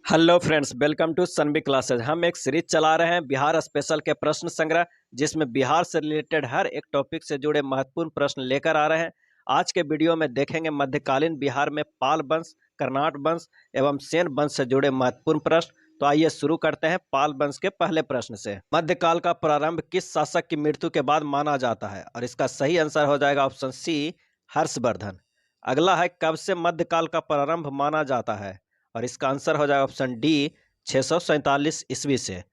Hello friends, welcome to सनबी classes. हम एक सीरीज चला रहे हैं बिहार स्पेशल के प्रश्न संग्रह, जिसमें बिहार से रिलेटेड हर एक टॉपिक से जुड़े महत्वपूर्ण प्रश्न लेकर आ रहे हैं। आज के वीडियो में देखेंगे मध्यकालीन बिहार में पाल वंश, कर्नाट वंश एवं सेन वंश से जुड़े महत्वपूर्ण प्रश्न। तो आइए शुरू करते हैं पाल वंश के पहले प्रश्न से। मध्यकाल का प्रारंभ किस शासक की मृत्यु के बाद माना जाता है? और इसका सही आंसर हो जाएगा ऑप्शन सी, हर्षवर्धन। अगला है, कब से मध्यकाल का प्रारंभ माना जाता है? और इसका आंसर हो जाएगा ऑप्शन डी, 647 ईस्वी से।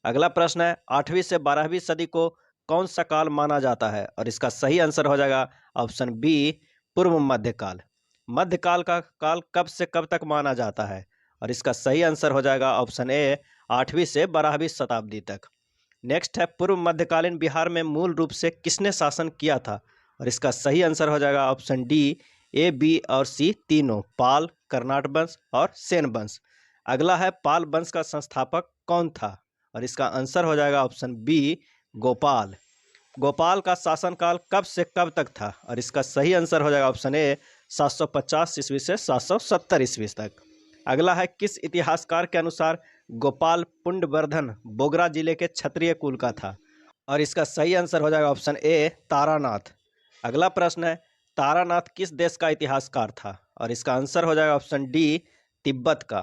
अगला प्रश्न है, 8वीं से 12वीं सदी को कौन सा काल माना जाता है? और इसका सही आंसर हो जाएगा ऑप्शन बी, पूर्व मध्यकाल। मध्यकाल का काल कब से कब तक माना जाता है? और इसका सही आंसर हो जाएगा ऑप्शन ए, 8वीं से 12वीं शताब्दी तक। नेक्स्ट है, पूर्व मध्यकालीन बिहार में मूल रूप से किसने शासन किया था? और इसका सही आंसर हो जाएगा ऑप्शन डी, ए, बी और सी तीनों, पाल, कर्नाट वंश और सेन वंश। अगला है, पाल वंश का संस्थापक कौन था? और इसका आंसर हो जाएगा ऑप्शन बी, गोपाल। गोपाल का शासनकाल कब से कब तक था? और इसका सही आंसर हो जाएगा ऑप्शन ए, 750 ईस्वी से 770 ईस्वी तक। अगला है, किस इतिहासकार के अनुसार गोपाल पुंडवर्धन बोगरा जिले के क्षत्रिय कुल का था? और इसका सही आंसर हो जाएगा ऑप्शन ए, तारानाथ। अगला प्रश्न है, तारानाथ किस देश का इतिहासकार था? और इसका आंसर हो जाएगा ऑप्शन डी, तिब्बत का।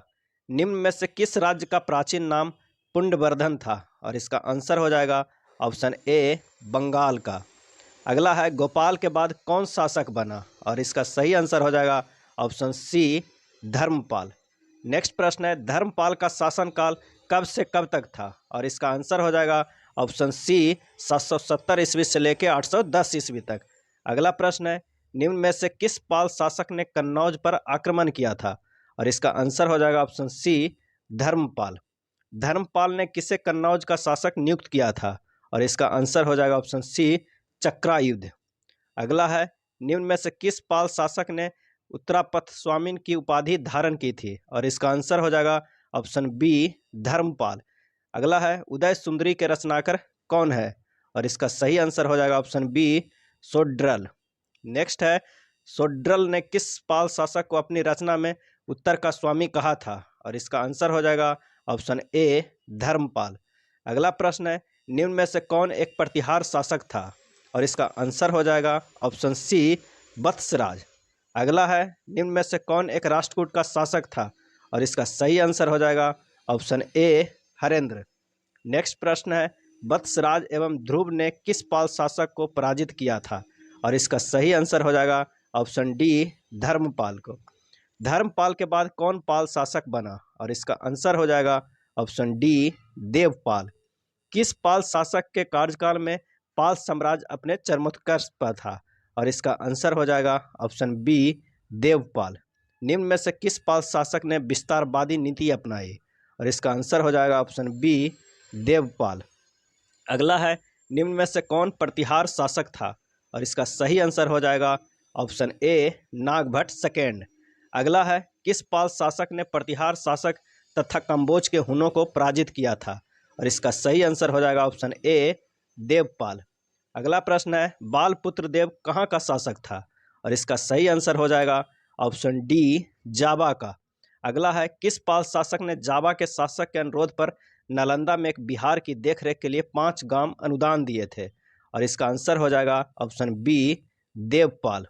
निम्न में से किस राज्य का प्राचीन नाम पुंडवर्धन था? और इसका आंसर हो जाएगा ऑप्शन ए, बंगाल का। अगला है, गोपाल के बाद कौन शासक बना? और इसका सही आंसर हो जाएगा ऑप्शन सी, धर्मपाल। नेक्स्ट प्रश्न है, धर्मपाल का शासनकाल कब से कब तक था? और इसका आंसर हो जाएगा ऑप्शन सी, 770 ईस्वी से लेकर 810 ईस्वी तक। अगला प्रश्न है, निम्न में से किस पाल शासक ने कन्नौज पर आक्रमण किया था? और इसका आंसर हो जाएगा ऑप्शन सी, धर्मपाल। धर्मपाल ने किसे कन्नौज का शासक नियुक्त किया था? और इसका आंसर हो जाएगा ऑप्शन सी, चक्रायुध। अगला है, निम्न में से किस पाल शासक ने उत्तरापथ स्वामिन की उपाधि धारण की थी? और इसका आंसर हो जाएगा ऑप्शन बी, धर्मपाल। अगला है, उदय सुंदरी के रचनाकार कौन है? और इसका सही आंसर हो जाएगा ऑप्शन बी, शोड्रल। नेक्स्ट है, शोड्रल ने किस पाल शासक को अपनी रचना में उत्तर का स्वामी कहा था? और इसका आंसर हो जाएगा ऑप्शन ए, धर्मपाल। अगला प्रश्न है, निम्न में से कौन एक प्रतिहार शासक था? और इसका आंसर हो जाएगा ऑप्शन सी, वत्सराज। अगला है, निम्न में से कौन एक राष्ट्रकूट का शासक था? और इसका सही आंसर हो जाएगा ऑप्शन ए, हरेंद्र। नेक्स्ट प्रश्न है, वत्सराज एवं ध्रुव ने किस पाल शासक को पराजित किया था? और इसका सही आंसर हो जाएगा ऑप्शन डी, धर्मपाल को। धर्मपाल के बाद कौन पाल शासक बना? और इसका आंसर हो जाएगा ऑप्शन डी, देवपाल। किस पाल शासक के कार्यकाल में पाल साम्राज्य अपने चरमोत्कर्ष पर था? और इसका आंसर हो जाएगा ऑप्शन बी, देवपाल। निम्न में से किस पाल शासक ने विस्तारवादी नीति अपनाई? और इसका आंसर हो जाएगा ऑप्शन बी, देवपाल। अगला है, निम्न में से कौन प्रतिहार शासक था? और इसका सही आंसर हो जाएगा ऑप्शन ए, नागभट्ट सेकेंड। अगला है, किस पाल शासक ने प्रतिहार शासक तथा कंबोज के हुनों को पराजित किया था? और इसका सही आंसर हो जाएगा ऑप्शन ए, देवपाल। अगला प्रश्न है, बालपुत्र देव कहाँ का शासक था? और इसका सही आंसर हो जाएगा ऑप्शन डी, जावा का। अगला है, किस पाल शासक ने जावा के शासक के अनुरोध पर नालंदा में एक बिहार की देखरेख के लिए 5 गांव अनुदान दिए थे? और इसका आंसर हो जाएगा ऑप्शन बी, देवपाल।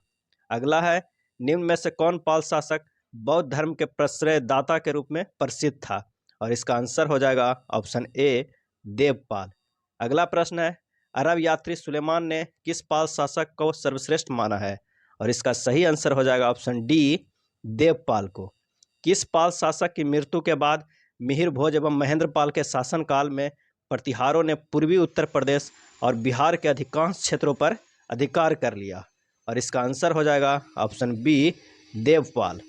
अगला है, निम्न में से कौन पाल शासक बौद्ध धर्म के प्रश्रयदाता के रूप में प्रसिद्ध था? और इसका आंसर हो जाएगा ऑप्शन ए, देवपाल। अगला प्रश्न है, अरब यात्री सुलेमान ने किस पाल शासक को सर्वश्रेष्ठ माना है? और इसका सही आंसर हो जाएगा ऑप्शन डी, देवपाल को। किस पाल शासक की मृत्यु के बाद मिहिर भोज एवं महेंद्रपाल के शासनकाल में प्रतिहारों ने पूर्वी उत्तर प्रदेश और बिहार के अधिकांश क्षेत्रों पर अधिकार कर लिया? और इसका आंसर हो जाएगा ऑप्शन बी, देवपाल।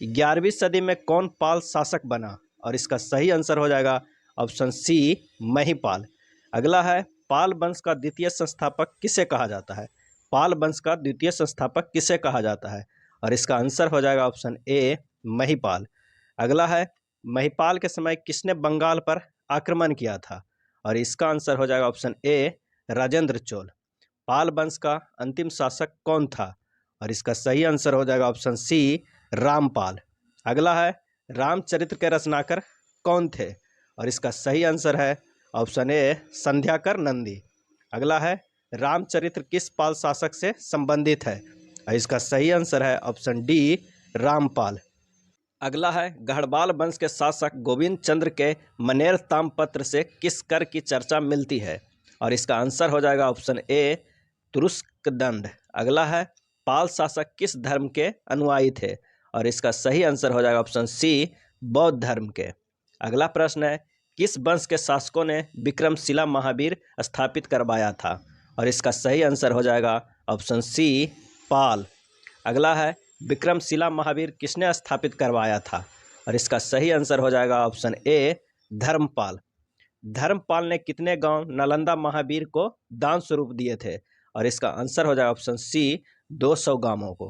11वीं सदी में कौन पाल शासक बना? और इसका सही आंसर हो जाएगा ऑप्शन सी, महिपाल। अगला है, पाल वंश का द्वितीय संस्थापक किसे कहा जाता है? पाल वंश का द्वितीय संस्थापक किसे कहा जाता है? और इसका आंसर हो जाएगा ऑप्शन ए, महिपाल। अगला है, महिपाल के समय किसने बंगाल पर आक्रमण किया था? और इसका आंसर हो जाएगा ऑप्शन ए, राजेंद्र चोल। पाल वंश का अंतिम शासक कौन था? और इसका सही आंसर हो जाएगा ऑप्शन सी, रामपाल। अगला है, रामचरित्र के रचनाकार कौन थे? और इसका सही आंसर है ऑप्शन ए संध्याकर नंदी। अगला है रामचरित्र किस पाल शासक से संबंधित है? और इसका सही आंसर है ऑप्शन डी रामपाल। अगला है गढ़वाल वंश के शासक गोविंद चंद्र के मनेर ताम्रपत्र से किस कर की चर्चा मिलती है? और इसका आंसर हो जाएगा ऑप्शन ए तुरुस्क दंड। अगला है पाल शासक किस धर्म के अनुयायी थे? और इसका सही आंसर हो जाएगा ऑप्शन सी बौद्ध धर्म के। अगला प्रश्न है किस वंश के शासकों ने विक्रमशिला महावीर स्थापित करवाया था? और इसका सही आंसर हो जाएगा ऑप्शन सी पाल। अगला है विक्रमशिला महावीर किसने स्थापित करवाया था? और इसका सही आंसर हो जाएगा ऑप्शन ए धर्मपाल। धर्मपाल ने कितने गांव नालंदा महावीर को दान स्वरूप दिए थे? और इसका आंसर हो जाएगा ऑप्शन सी 200 गांवों को।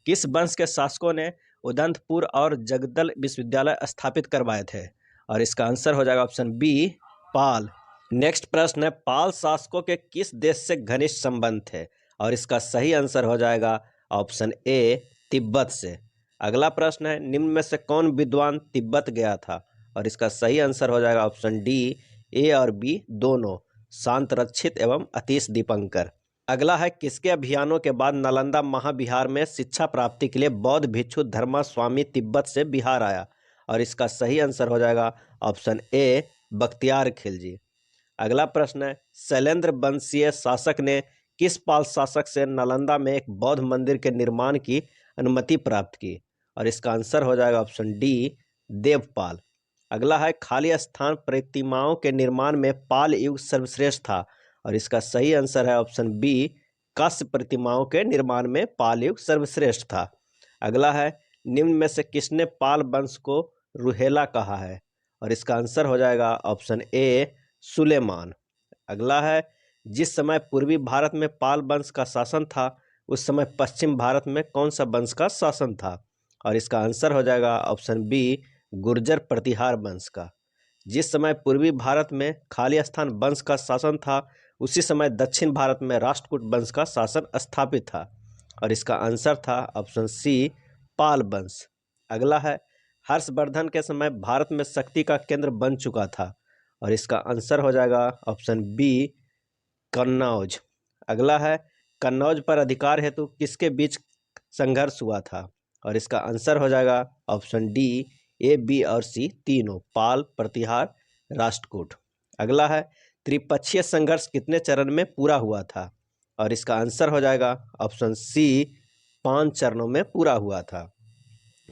किस वंश के शासकों ने उदंतपुर और जगदल विश्वविद्यालय स्थापित करवाए थे? और इसका आंसर हो जाएगा ऑप्शन बी पाल। नेक्स्ट प्रश्न है पाल शासकों के किस देश से घनिष्ठ संबंध थे? और इसका सही आंसर हो जाएगा ऑप्शन ए तिब्बत से। अगला प्रश्न है निम्न में से कौन विद्वान तिब्बत गया था? और इसका सही आंसर हो जाएगा ऑप्शन डी ए और बी दोनों, शांत रक्षित एवं अतीश दीपंकर। अगला है किसके अभियानों के बाद नालंदा महाविहार में शिक्षा प्राप्ति के लिए बौद्ध भिक्षु धर्मा स्वामी तिब्बत से बिहार आया? और इसका सही आंसर हो जाएगा ऑप्शन ए बख्तियार खिलजी। अगला प्रश्न है शैलेंद्र वंशीय शासक ने किस पाल शासक से नालंदा में एक बौद्ध मंदिर के निर्माण की अनुमति प्राप्त की? और इसका आंसर हो जाएगा ऑप्शन डी देवपाल। अगला है खाली स्थान प्रतिमाओं के निर्माण में पाल युग सर्वश्रेष्ठ था? और इसका सही आंसर है ऑप्शन बी कांस्य प्रतिमाओं के निर्माण में पाल युग सर्वश्रेष्ठ था। अगला है निम्न में से किसने पाल वंश को रुहेला कहा है? और इसका आंसर हो जाएगा ऑप्शन ए सुलेमान। अगला है जिस समय पूर्वी भारत में पाल वंश का शासन था उस समय पश्चिम भारत में कौन सा वंश का शासन था? और इसका आंसर हो जाएगा ऑप्शन बी गुर्जर प्रतिहार वंश का। जिस समय पूर्वी भारत में खाली स्थान वंश का शासन था उसी समय दक्षिण भारत में राष्ट्रकूट वंश का शासन स्थापित था। और इसका आंसर था ऑप्शन सी पाल वंश। अगला है हर्षवर्धन के समय भारत में शक्ति का केंद्र बन चुका था? और इसका आंसर हो जाएगा ऑप्शन बी कन्नौज। अगला है कन्नौज पर अधिकार हेतु किसके बीच संघर्ष हुआ था? और इसका आंसर हो जाएगा ऑप्शन डी ए बी और सी तीनों, पाल प्रतिहार राष्ट्रकूट। अगला है त्रिपक्षीय संघर्ष कितने चरण में पूरा हुआ था? और इसका आंसर हो जाएगा ऑप्शन सी 5 चरणों में पूरा हुआ था।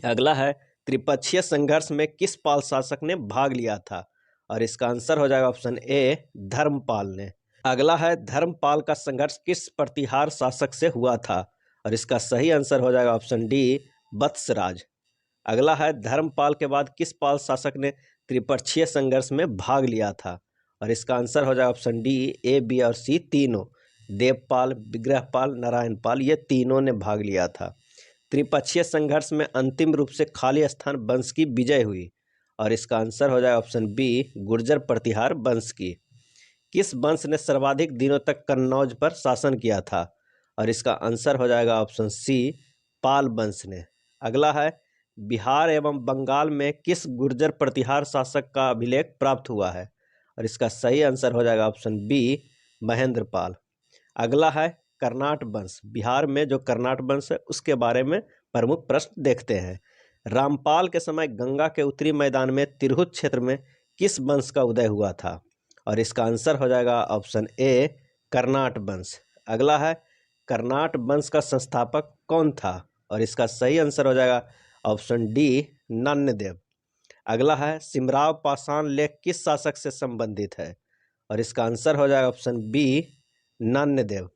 अगला है त्रिपक्षीय संघर्ष में किस पाल शासक ने भाग लिया था? और इसका आंसर हो जाएगा ऑप्शन ए धर्मपाल ने। अगला है धर्मपाल का संघर्ष किस प्रतिहार शासक से हुआ था? और इसका सही आंसर हो जाएगा ऑप्शन डी वत्सराज। अगला है धर्मपाल के बाद किस पाल शासक ने त्रिपक्षीय संघर्ष में भाग लिया था? और इसका आंसर हो जाएगा ऑप्शन डी ए बी और सी तीनों, देवपाल, विग्रहपाल, नारायणपाल, ये तीनों ने भाग लिया था। त्रिपक्षीय संघर्ष में अंतिम रूप से खाली स्थान वंश की विजय हुई? और इसका आंसर हो जाएगा ऑप्शन बी गुर्जर प्रतिहार वंश की। किस वंश ने सर्वाधिक दिनों तक कन्नौज पर शासन किया था? और इसका आंसर हो जाएगा ऑप्शन सी पाल वंश ने। अगला है बिहार एवं बंगाल में किस गुर्जर प्रतिहार शासक का अभिलेख प्राप्त हुआ है? और इसका सही आंसर हो जाएगा ऑप्शन बी महेंद्रपाल। अगला है कर्नाट वंश। बिहार में जो कर्नाट वंश है उसके बारे में प्रमुख प्रश्न देखते हैं। रामपाल के समय गंगा के उत्तरी मैदान में तिरहुत क्षेत्र में किस वंश का उदय हुआ था? और इसका आंसर हो जाएगा ऑप्शन ए कर्नाट वंश। अगला है कर्नाट वंश का संस्थापक कौन था? और इसका सही आंसर हो जाएगा ऑप्शन डी नान्यदेव। अगला है सिमराव पाषाण लेख किस शासक से संबंधित है? और इसका आंसर हो जाएगा ऑप्शन बी नान्यदेव।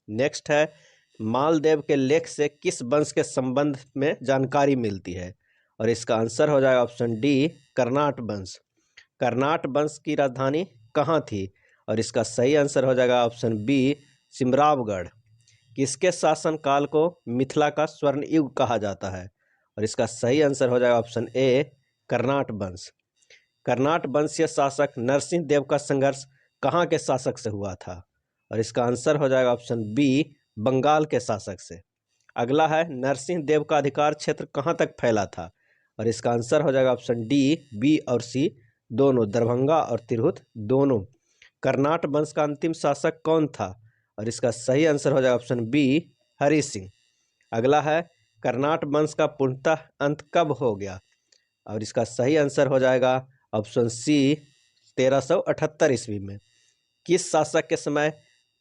नेक्स्ट है मालदेव के लेख से किस वंश के संबंध में जानकारी मिलती है? और इसका आंसर हो जाएगा ऑप्शन डी कर्नाट वंश। कर्नाट वंश की राजधानी कहाँ थी? और इसका सही आंसर हो जाएगा ऑप्शन बी सिमरावगढ़। किसके शासनकाल को मिथिला का स्वर्ण युग कहा जाता है? और इसका सही आंसर हो जाएगा ऑप्शन ए कर्नाट वंश। कर्नाट वंशीय शासक नरसिंह देव का संघर्ष कहाँ के शासक से हुआ था? और इसका आंसर हो जाएगा ऑप्शन बी बंगाल के शासक से। अगला है नरसिंह देव का अधिकार क्षेत्र कहाँ तक फैला था? और इसका आंसर हो जाएगा ऑप्शन डी, बी और सी दोनों, दरभंगा और तिरहुत दोनों। कर्नाट वंश का अंतिम शासक कौन था? और इसका सही आंसर हो जाएगा ऑप्शन बी, हरि सिंह। अगला है कर्नाट वंश का पूर्णतः अंत कब हो गया? और इसका सही आंसर हो जाएगा ऑप्शन सी, 1378 ईस्वी में। किस शासक के समय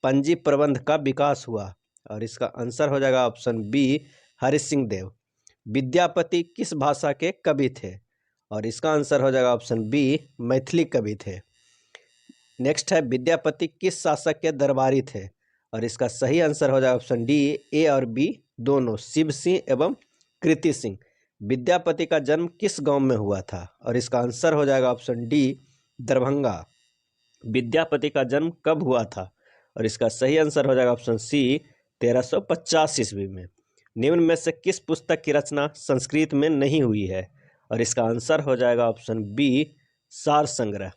पंजी प्रबंध का विकास हुआ? और इसका आंसर हो जाएगा ऑप्शन बी, हरि सिंह देव। विद्यापति किस भाषा के कवि थे? और इसका आंसर हो जाएगा ऑप्शन बी, मैथिली कवि थे। नेक्स्ट है विद्यापति किस शासक के दरबारी थे? और इसका सही आंसर हो जाएगा ऑप्शन डी, ए और बी दोनों, शिव सिंह एवं कृति सिंह। विद्यापति का जन्म किस गांव में हुआ था? और इसका आंसर हो जाएगा ऑप्शन डी, दरभंगा। विद्यापति का जन्म कब हुआ था? और इसका सही आंसर हो जाएगा ऑप्शन सी, 1350 ईस्वी में। निम्न में से किस पुस्तक की रचना संस्कृत में नहीं हुई है? और इसका आंसर हो जाएगा ऑप्शन बी, सार संग्रह।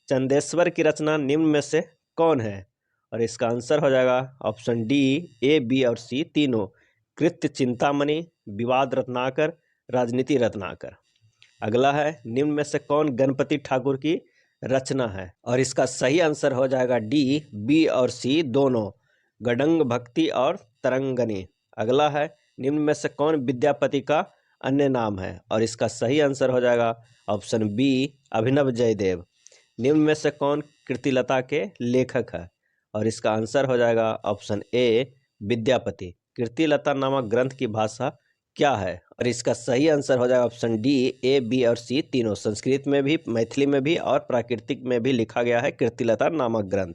चंदेश्वर की रचना निम्न में से कौन है? और इसका आंसर हो जाएगा ऑप्शन डी, ए, बी और सी तीनों, कृत्य चिंतामणि, विवाद रत्नाकर, राजनीति रत्नाकर। अगला है निम्न में से कौन गणपति ठाकुर की रचना है? और इसका सही आंसर हो जाएगा डी, बी और सी दोनों, गडंग भक्ति और तरंगनी। अगला है निम्न में से कौन विद्यापति का अन्य नाम है? और इसका सही आंसर हो जाएगा ऑप्शन बी, अभिनव जयदेव। निम्न में से कौन कृतिलता के लेखक है? और इसका आंसर हो जाएगा ऑप्शन ए, विद्यापति। कृतिलता नामक ग्रंथ की भाषा क्या है? और इसका सही आंसर हो जाएगा ऑप्शन डी, ए, बी और सी तीनों, संस्कृत में भी, मैथिली में भी और प्राकृतिक में भी लिखा गया है कृतिलता नामक ग्रंथ।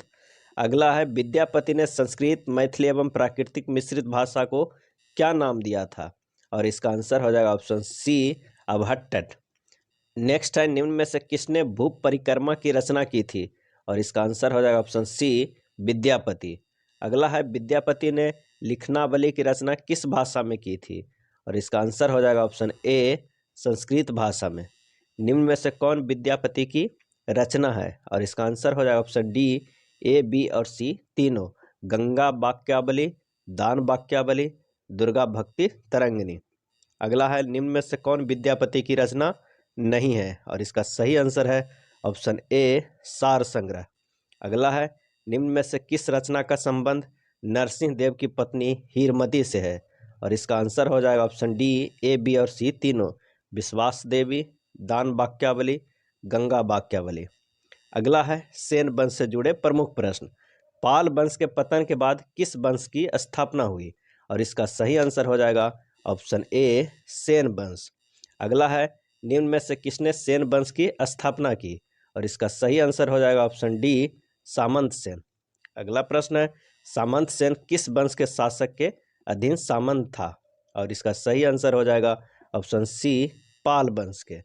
अगला है विद्यापति ने संस्कृत, मैथिली एवं प्राकृतिक मिश्रित भाषा को क्या नाम दिया था? और इसका आंसर हो जाएगा ऑप्शन सी, अभट्ट। नेक्स्ट है निम्न में से किसने भूप परिक्रमा की रचना की थी? और इसका आंसर हो जाएगा ऑप्शन सी, विद्यापति। अगला है विद्यापति ने लिखनावली की रचना किस भाषा में की थी? और इसका आंसर हो जाएगा ऑप्शन ए, संस्कृत भाषा में। निम्न में से कौन विद्यापति की रचना है? और इसका आंसर हो जाएगा ऑप्शन डी, ए, बी और सी तीनों, गंगा वाक्यावली, दान वाक्यावली, दुर्गा भक्ति तरंगिनी। अगला है निम्न में से कौन विद्यापति की रचना नहीं है? और इसका सही आंसर है ऑप्शन ए, सार संग्रह। अगला है निम्न में से किस रचना का संबंध नरसिंह देव की पत्नी हीरमती से है? और इसका आंसर हो जाएगा ऑप्शन डी, ए, बी और सी तीनों, विश्वास देवी, दान वाक्यावली, गंगा वाक्यावली। अगला है सेन वंश से जुड़े प्रमुख प्रश्न। पाल वंश के पतन के बाद किस वंश की स्थापना हुई? और इसका सही आंसर हो जाएगा ऑप्शन ए, सेन वंश। अगला है निम्न में से किसने सेन वंश की स्थापना की? और इसका सही आंसर हो जाएगा ऑप्शन डी, सामंत सेन। अगला प्रश्न है सामंत सेन किस वंश के शासक के अधीन सामंत था? और इसका सही आंसर हो जाएगा ऑप्शन सी, पाल वंश के।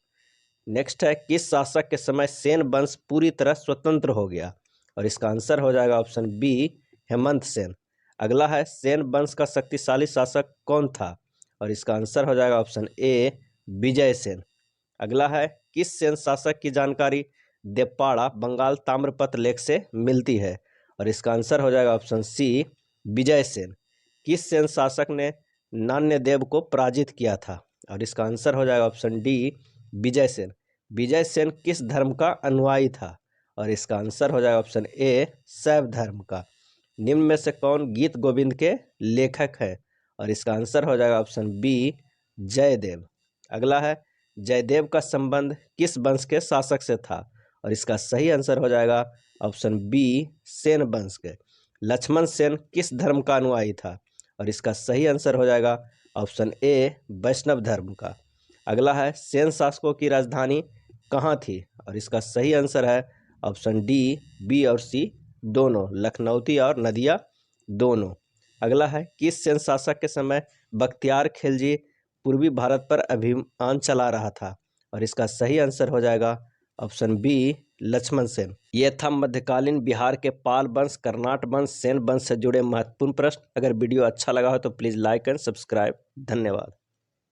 नेक्स्ट है किस शासक के समय सेन वंश पूरी तरह स्वतंत्र हो गया? और इसका आंसर हो जाएगा ऑप्शन बी, हेमंत सेन। अगला है सेन वंश का शक्तिशाली शासक कौन था? और इसका आंसर हो जाएगा ऑप्शन ए, विजय सेन। अगला है किस सेन शासक की जानकारी देवपाड़ा बंगाल ताम्रपत्र लेख से मिलती है? और इसका आंसर हो जाएगा ऑप्शन सी, विजय सेन। किस सेन शासक ने नान्यदेव को पराजित किया था? और इसका आंसर हो जाएगा ऑप्शन डी, विजय सेन। विजय सेन किस धर्म का अनुयायी था? और इसका आंसर हो जाएगा ऑप्शन ए, शैव धर्म का। निम्न में से कौन गीत गोविंद के लेखक है? और इसका आंसर हो जाएगा ऑप्शन बी, जयदेव। अगला है जयदेव का संबंध किस वंश के शासक से था? और इसका सही आंसर हो जाएगा ऑप्शन बी, सेन वंश के। लक्ष्मण सेन किस धर्म का अनुयायी था? और इसका सही आंसर हो जाएगा ऑप्शन ए, वैष्णव धर्म का। अगला है सेन शासकों की राजधानी कहाँ थी? और इसका सही आंसर है ऑप्शन डी, बी और सी दोनों, लखनऊती और नदिया दोनों। अगला है किस सेन शासक के समय बख्तियार खिलजी पूर्वी भारत पर अभियान चला रहा था? और इसका सही आंसर हो जाएगा ऑप्शन बी, लक्ष्मण सेन। ये था मध्यकालीन बिहार के पाल वंश, कर्नाट वंश, सेन वंश से जुड़े महत्वपूर्ण प्रश्न। अगर वीडियो अच्छा लगा हो तो प्लीज़ लाइक एंड सब्सक्राइब। धन्यवाद।